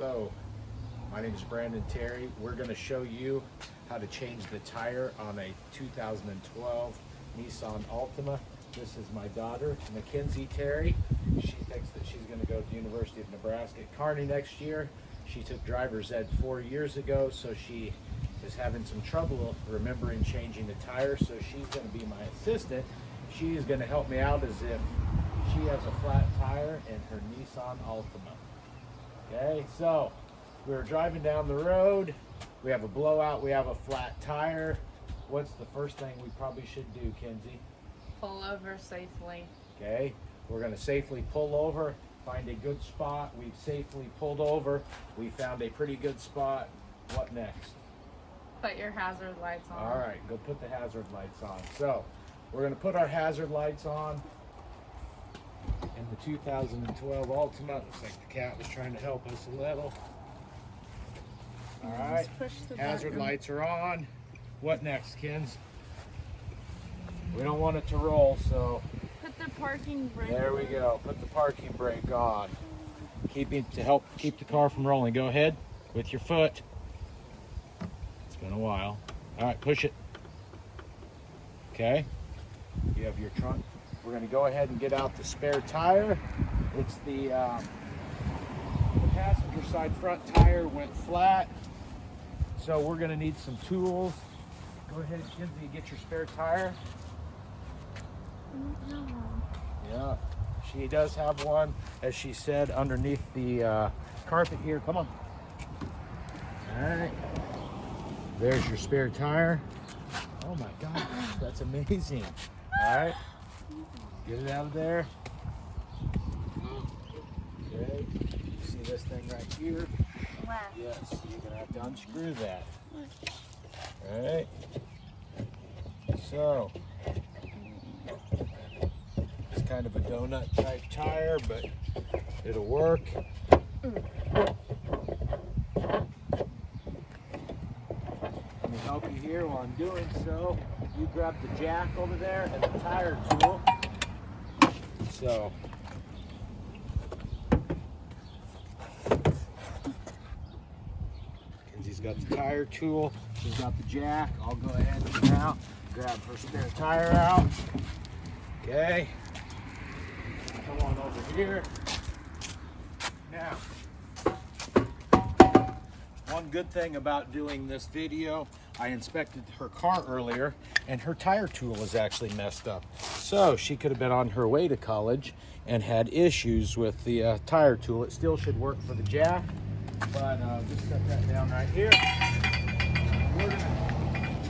Hello, my name is Brandon Terry. We're going to show you how to change the tire on a 2012 Nissan Altima. This is my daughter, Mackenzie Terry. She thinks that she's going to go to the University of Nebraska at Kearney next year. She took driver's ed 4 years ago, so she is having some trouble remembering changing the tire, so she's going to be my assistant. She is going to help me out as if she has a flat tire in her Nissan Altima. Okay, so we're driving down the road. We have a blowout, we have a flat tire. What's the first thing we probably should do, Kenzie? Pull over safely. Okay, we're going to safely pull over, find a good spot. We've safely pulled over. We found a pretty good spot. What next? Put your hazard lights on. All right, go put the hazard lights on. So we're going to put our hazard lights on in the 2012 Altima. Looks like the cat was trying to help us a little. All right, Just push the hazard button. lights are on. What next, Kens? We don't want it to roll, so Put the parking brake there we on. go. Put the parking brake on. To help keep the car from rolling. Go ahead with your foot. It's been a while. All right, push it. Okay. You have your trunk. We're going to go ahead and get out the spare tire. It's the passenger side front tire went flat, so we're going to need some tools. Go ahead, Kenzie, get your spare tire. No. Yeah, she does have one, as she said, underneath the carpet here. Come on. All right. There's your spare tire. Oh my gosh, that's amazing. All right. Get it out of there. Okay. You see this thing right here? Left. Yes, you're going to have to unscrew that. All right. So, it's kind of a donut type tire, but it'll work. Let me help you here while I'm doing so. You grab the jack over there and the tire tool. So, Kenzie's got the tire tool. She's got the jack. I'll go ahead and now grab her spare tire out. Okay. Come on over here. Now, one good thing about doing this video, I inspected her car earlier and her tire tool is actually messed up. So she could have been on her way to college and had issues with the tire tool. It still should work for the jack, but just set that down right here.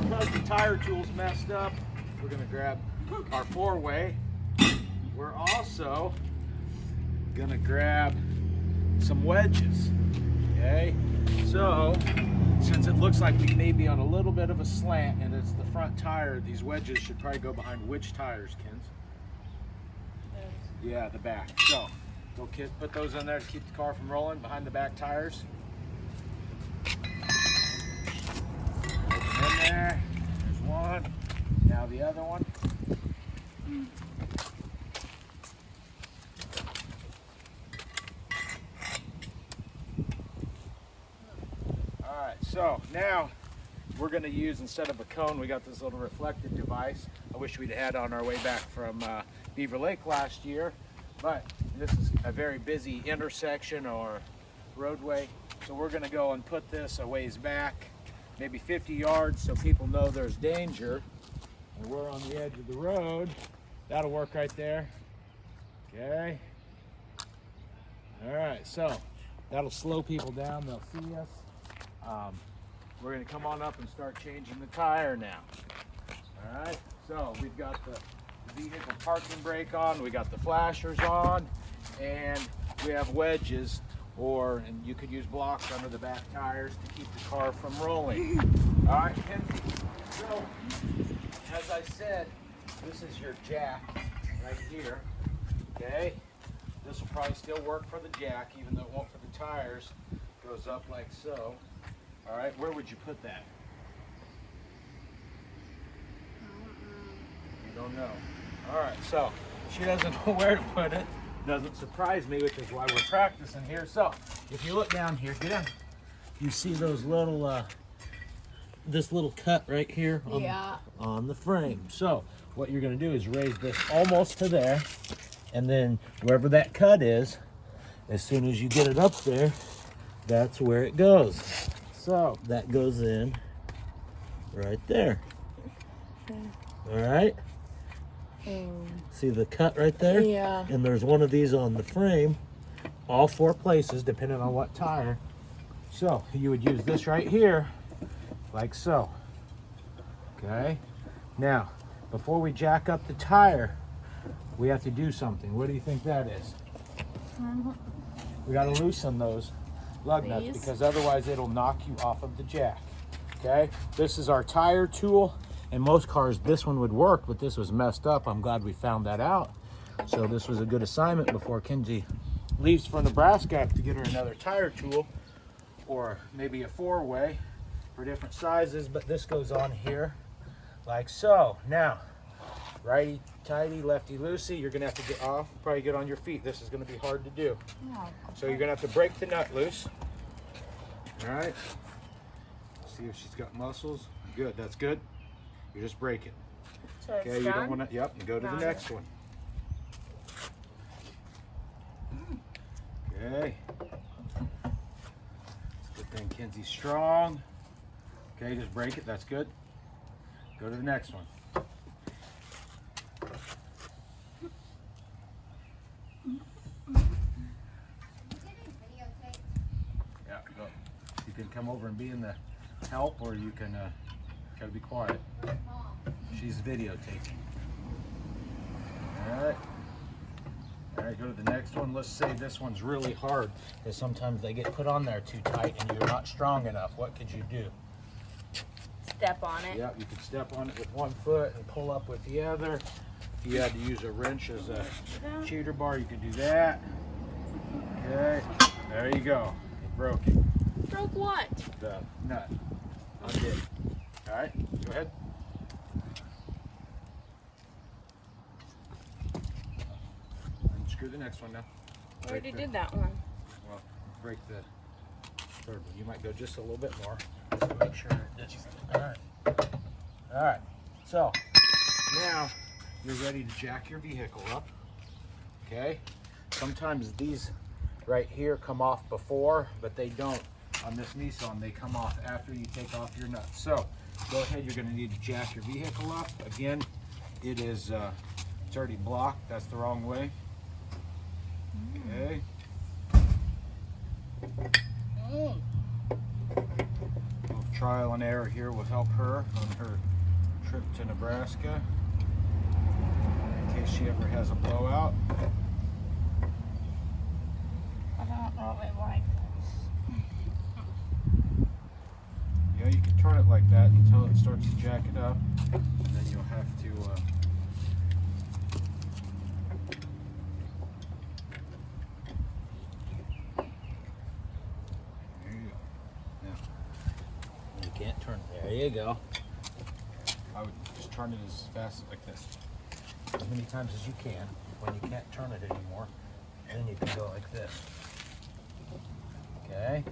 Because the tire tool's messed up, we're gonna grab our four-way. We're also gonna grab some wedges, okay? So, since it looks like we may be on a little bit of a slant and it's the front tire, these wedges should probably go behind which tires, Kens? Yeah, the back. So, go put those in there to keep the car from rolling behind the back tires. Put them in there. There's one. Now the other one. So now we're going to use, instead of a cone, we got this little reflective device. I wish we'd had on our way back from Beaver Lake last year, but this is a very busy intersection or roadway. So we're going to go and put this a ways back, maybe 50 yards, so people know there's danger. And we're on the edge of the road. That'll work right there. Okay. All right, so that'll slow people down. They'll see us. We're going to come on up and start changing the tire now. All right, so we've got the vehicle parking brake on, we got the flashers on, and we have wedges, and you could use blocks under the back tires to keep the car from rolling. All right, Kenzie, so as I said, this is your jack right here, okay? This will probably still work for the jack, even though it won't for the tires. It goes up like so. All right, where would you put that? You don't know. All right, so she doesn't know where to put it. doesn't surprise me, which is why we're practicing here. So if you look down here, get down. You see those little, this little cut right here on the frame. So what you're gonna do is raise this almost to there, and then wherever that cut is, as soon as you get it up there, that's where it goes. So that goes in right there. All right. See the cut right there? Yeah. And there's one of these on the frame, all 4 places, depending on what tire. So you would use this right here, like so. Okay. Now, before we jack up the tire, we have to do something. What do you think that is? We got to loosen those lug nuts because otherwise it'll knock you off of the jack. Okay. This is our tire tool. In most cars, this one would work, but this was messed up. I'm glad we found that out. So this was a good assignment before Kenzie leaves for Nebraska to get her another tire tool, or maybe a 4-way for different sizes. But this goes on here like so. Now, righty tighty, lefty loosey. You're gonna have to get off, probably get on your feet. This is gonna be hard to do. So you're gonna have to break the nut loose. All right. See if she's got muscles. Good, that's good. You just break it. So Okay, you don't want to, yep, and go to the next one. Okay. It's a good thing Kenzie's strong. Okay, just break it, that's good. Go to the next one. Yeah, go. You can come over and be in the help, or you can gotta be quiet. She's videotaping. All right. All right, go to the next one. Let's say this one's really hard, because sometimes they get put on there too tight and you're not strong enough. What could you do? Step on it. Yeah, you could step on it with one foot and pull up with the other. If you had to use a wrench as a cheater bar, you could do that. Okay, there you go. You broke it. Broke what? The nut. Undid. All right, go ahead. Unscrew the next one now. I already did that one. Well, break the third one. You might go just a little bit more to make sure it's all right. All right. So now you're ready to jack your vehicle up. Okay. Sometimes these right here come off before, but they don't. On this Nissan, they come off after you take off your nuts. So go ahead. You're going to need to jack your vehicle up. Again, it is it's already blocked. That's the wrong way. Okay. Little trial and error here will help her on her trip to Nebraska, in case she ever has a blowout. I don't really like Yeah, you can turn it like that until it starts to jack it up, and then you'll have to there you go. Now, you can't turn it. There you go. I would just turn it as fast like this, as many times as you can. When you can't turn it anymore, and then you can go like this. Okay.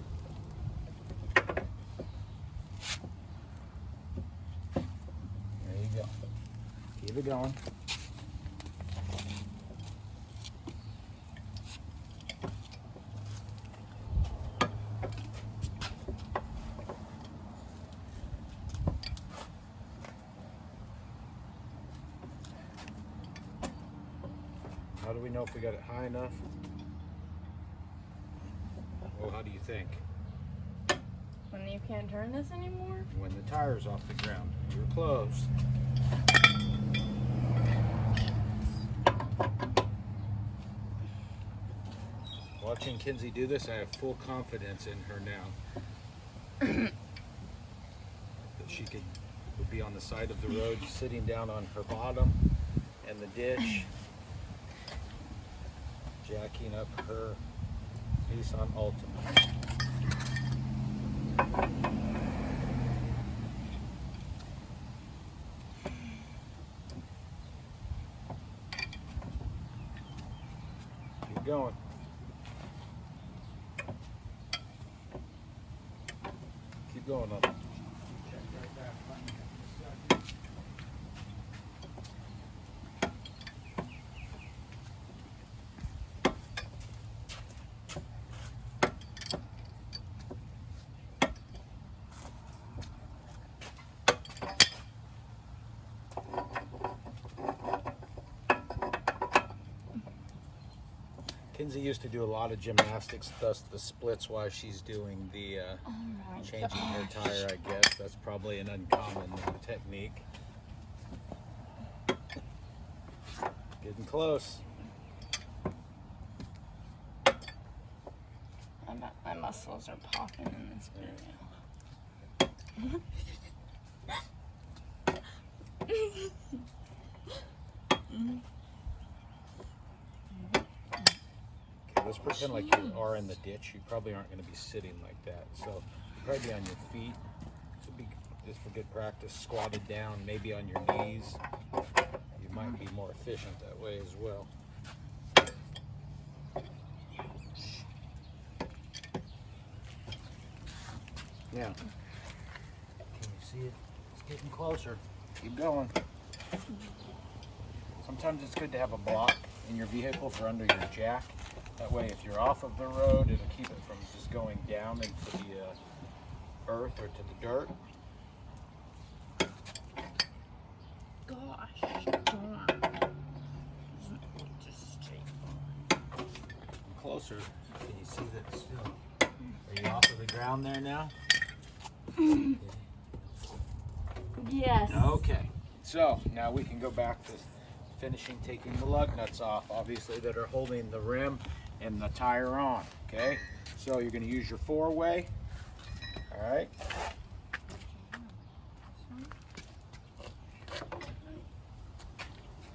There you go. Keep it going. How do we know if we got it high enough? Well, how do you think? when you can't turn this anymore. When the tire's off the ground, you're close. Watching Kenzie do this, I have full confidence in her now. That she would be on the side of the road, sitting down on her bottom in the ditch, jacking up her Nissan Altima. going. Keep going up. Kinsey used to do a lot of gymnastics, thus the splits while she's doing the Oh my changing her gosh. tire, I guess. That's probably an uncommon technique. Getting close. My muscles are popping in this video. Okay, let's pretend like you are in the ditch. You probably aren't going to be sitting like that. So you'll probably be on your feet. This would be just for good practice. Squatted down, maybe on your knees. You might be more efficient that way as well. Yeah. Can you see it? It's getting closer. Keep going. Sometimes it's good to have a block in your vehicle for under your jack. That way, if you're off of the road, it'll keep it from just going down into the earth or to the dirt. Gosh darn. Just straight. Closer. Can you see that still? Are you off of the ground there now? Yes. Okay. So now we can go back to finishing taking the lug nuts off, obviously, that are holding the rim and the tire on. Okay. So you're going to use your 4-way. All right.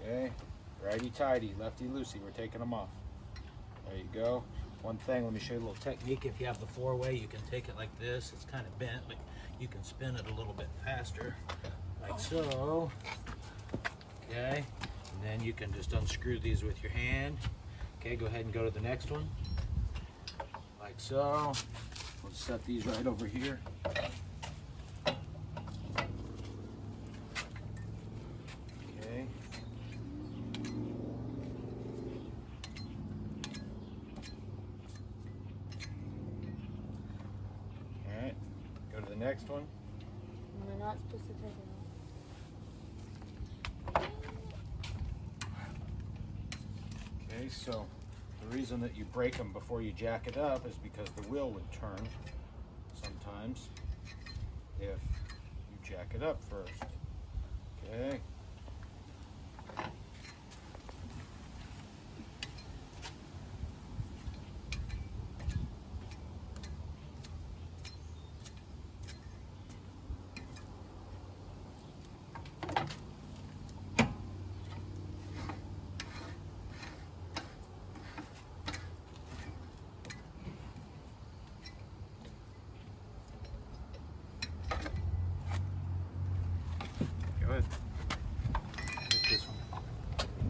Okay. Righty tighty, lefty loosey. We're taking them off. There you go. One thing, let me show you a little technique. If you have the 4-way, you can take it like this. It's kind of bent, but you can spin it a little bit faster, like so. Okay, and then you can just unscrew these with your hand. Okay, go ahead and go to the next one, like so. We'll set these right over here. Okay. All right, go to the next one. We're not supposed to take it Okay, so the reason that you break them before you jack it up is because the wheel would turn sometimes if you jack it up first. Okay. Go ahead. Get this one.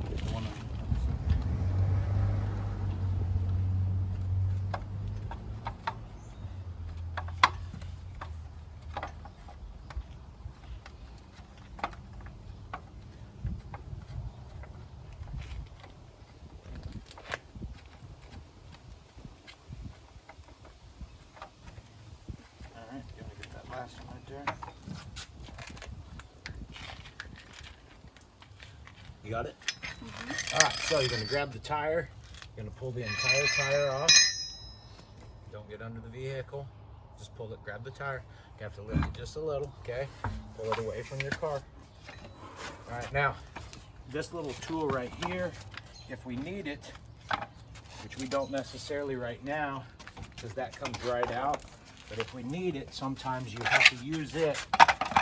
Get the one on the other side. All right, you want to get that last one right there? You got it? All right, so you're going to grab the tire. You're going to pull the entire tire off. Don't get under the vehicle. Just pull it, grab the tire. You have to lift it just a little, okay? Pull it away from your car. All right, now, this little tool right here, if we need it, which we don't necessarily right now, because that comes right out, but if we need it, sometimes you have to use it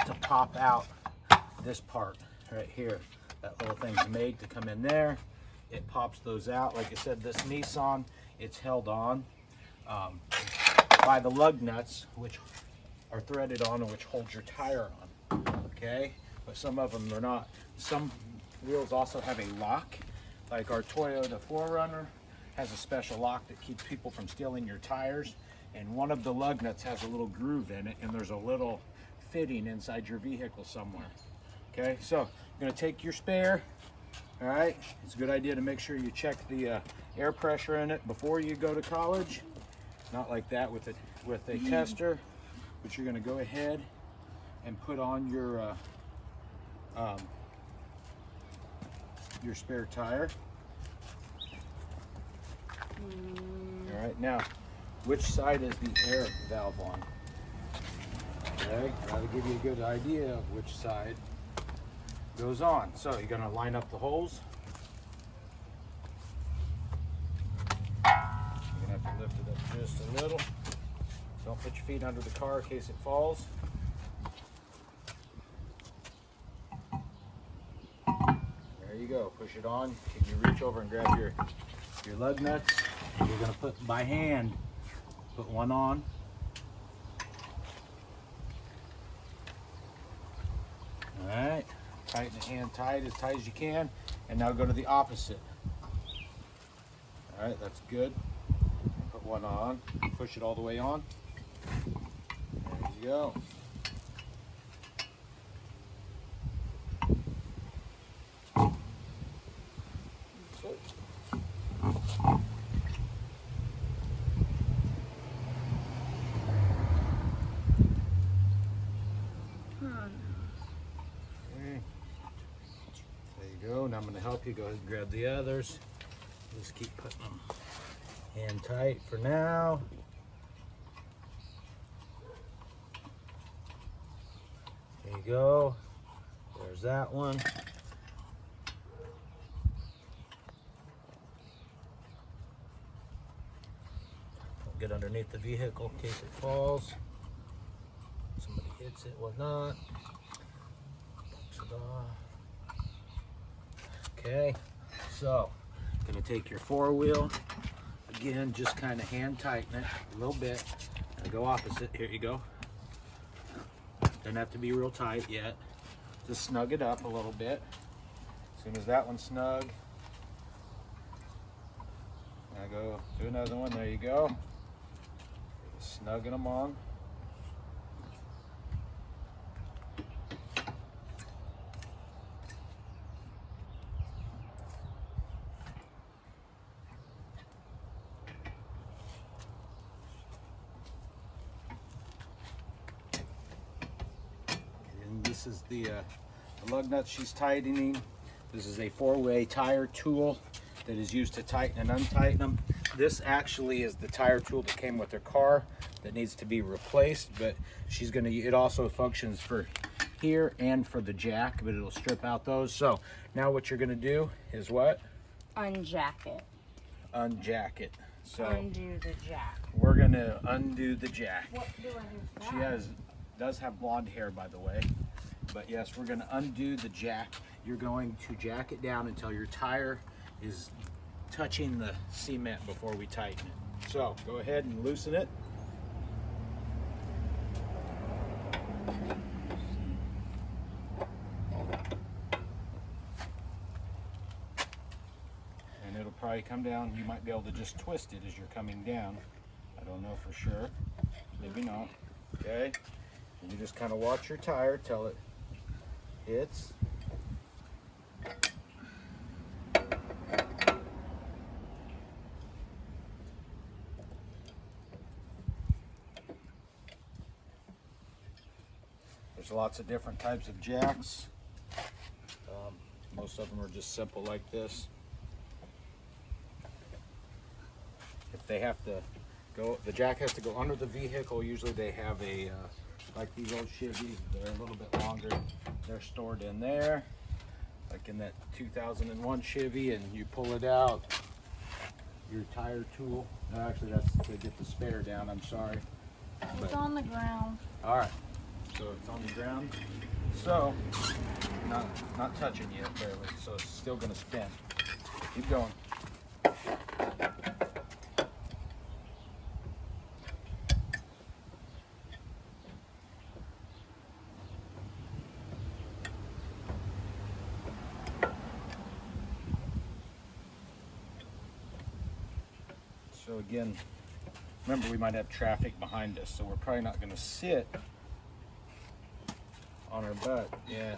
to pop out this part right here. That little thing's made to come in there. It pops those out. Like I said, this Nissan, it's held on by the lug nuts, which are threaded on and which holds your tire on. Okay, but some of them are not. Some wheels also have a lock, like our Toyota 4Runner has a special lock that keeps people from stealing your tires. And one of the lug nuts has a little groove in it, and there's a little fitting inside your vehicle somewhere. Okay, so I'm gonna take your spare. All right, it's a good idea to make sure you check the air pressure in it before you go to college. Not like that with a tester, but you're gonna go ahead and put on your spare tire. All right, now, which side is the air valve on? Okay, that'll give you a good idea of which side goes on. So you're gonna line up the holes. You're gonna have to lift it up just a little. Don't put your feet under the car in case it falls. There you go, push it on. Can you reach over and grab your lug nuts? You're gonna put by hand, put one on. All right, tighten the hand tight as you can, and now go to the opposite. All right, that's good. Put one on, push it all the way on. There you go. Now I'm going to help you. Go ahead and grab the others. Just keep putting them hand tight for now. There you go. There's that one. Don't get underneath the vehicle in case it falls. Somebody hits it, whatnot. Bumps it off. Okay, so gonna take your four-wheel again, just kind of hand tighten it a little bit. Now go opposite. Here you go. Doesn't have to be real tight yet. Just snug it up a little bit. As soon as that one's snug, now go do another one. There you go. Just snugging them on. This is the lug nuts she's tightening. This is a four-way tire tool that is used to tighten and untighten them. This actually is the tire tool that came with her car that needs to be replaced, but she's gonna, it also functions for here and for the jack, but it'll strip out those. So now what you're gonna do is what? Unjack it. Unjack it. So Undo the jack. we're gonna undo the jack. What do I do for She that? does have blonde hair, by the way. But yes, we're gonna undo the jack. You're going to jack it down until your tire is touching the cement before we tighten it. So go ahead and loosen it. And it'll probably come down. You might be able to just twist it as you're coming down. I don't know for sure. Maybe not. Okay. And you just kind of watch your tire till it hits. There's lots of different types of jacks. Most of them are just simple like this. If they have to go, the jack has to go under the vehicle. Usually they have a, like these old Chevys, they're a little bit longer. They're stored in there, like in that 2001 Chevy, and you pull it out. Your tire tool. No, actually, that's to get the spare down. I'm sorry. It's on the ground. All right. So it's on the ground. So not touching yet, barely. So it's still going to spin. Keep going. So again, remember we might have traffic behind us, so we're probably not going to sit on our butt. Yeah,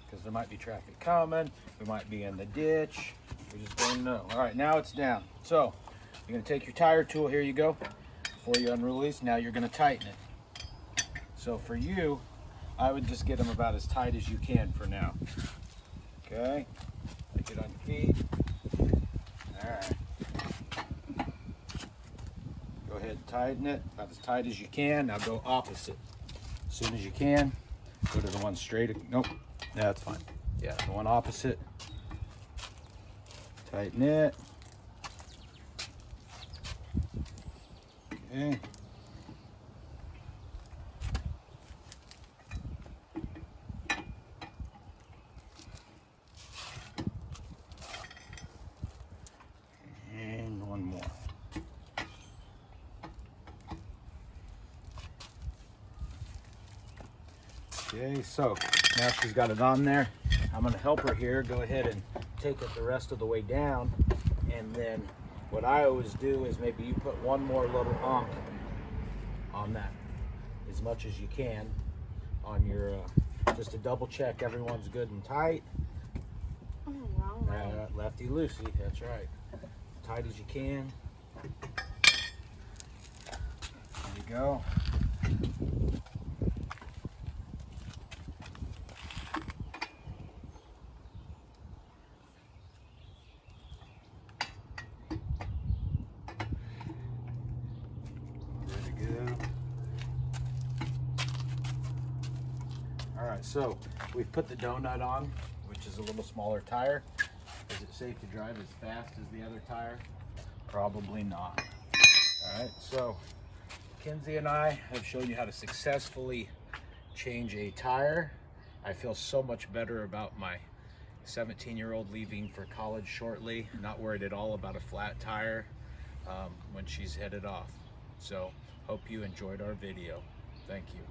because there might be traffic coming. We might be in the ditch. We just don't know. All right, now it's down. So you're going to take your tire tool. Here you go. Before you unrelease, now you're going to tighten it. So for you, I would just get them about as tight as you can for now. Okay, get on your feet. All right. Go ahead and tighten it about as tight as you can. Now go opposite. As soon as you can, go to the one straight. Nope, yeah, that's fine. Yeah, the one opposite. Tighten it. Okay. And one more. Okay, so now she's got it on there. I'm going to help her here. Go ahead and take it the rest of the way down. And then what I always do is maybe you put one more little hump on that, as much as you can, on your, just to double check everyone's good and tight. Oh, wrong way. Lefty loosey, that's right. Tight as you can. There you go. Alright, so we've put the donut on, which is a little smaller tire. Is it safe to drive as fast as the other tire? Probably not. Alright, so Kenzie and I have shown you how to successfully change a tire. I feel so much better about my 17-year-old leaving for college shortly, not worried at all about a flat tire when she's headed off. So hope you enjoyed our video. Thank you.